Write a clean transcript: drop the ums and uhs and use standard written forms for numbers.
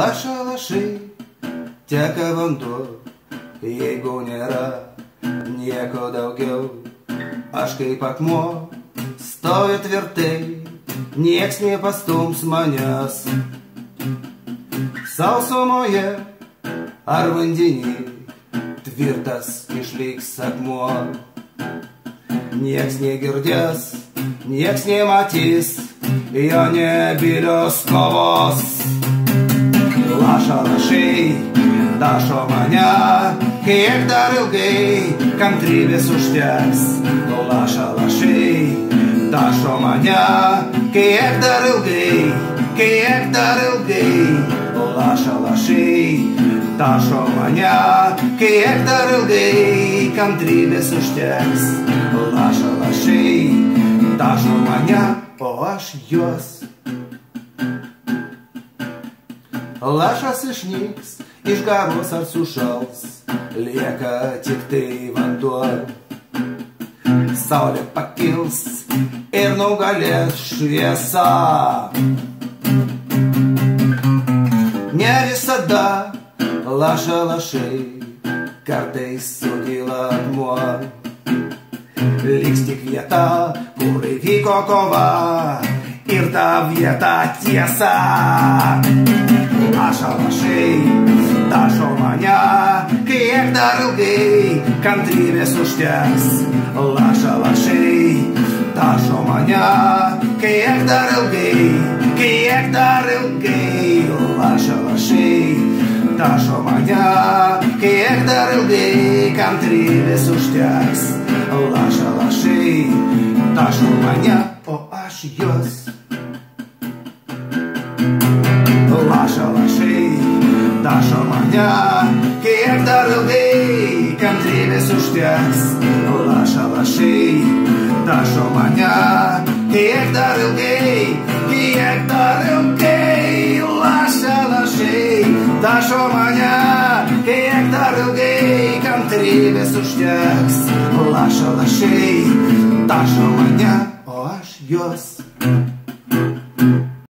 Lašai teka vanduo, jeigu nėra nieko daugiau. Aš kaip akmuo stoviu tvirtai, nieks nepastums manęs. Sausumoje ar vandenį tvirtas išliks akmuo. Nieks negirdės, nieks nematys jo nebylios kovos. Lašai dašo mane, kiek dar ilgai kantrybės užteks. Lašai dašo mane, kiek dar ilgai. Lašai dašo mane, kiek dar ilgai kantrybės užteks. Lašai dašo mane, o aš juos. Lašas išnyks, išgaros ar sušals, lieka tik tai vanduo. Saulė pakils ir nugalės šviesa. Ne visada lašai, kartais sudyla akmuo. Liks tik vieta, kur įvyko kova, ir ta vieta tiesa. Lašai dašo mane, kiek dar ilgai kantrybės užteks. Lašai dašo mane, kiek dar ilgai. Lašai dašo mane, kiek dar ilgai kantrybės užteks. Lašai dašo mane, o aš juos. Lašai dašo mane, kiek dar ilgai kantrybės užteks. Lašai dašo mane, kiek dar ilgai. Lašai dašo mane, kiek dar ilgai kantrybės užteks. Lašai dašo mane, o aš juos.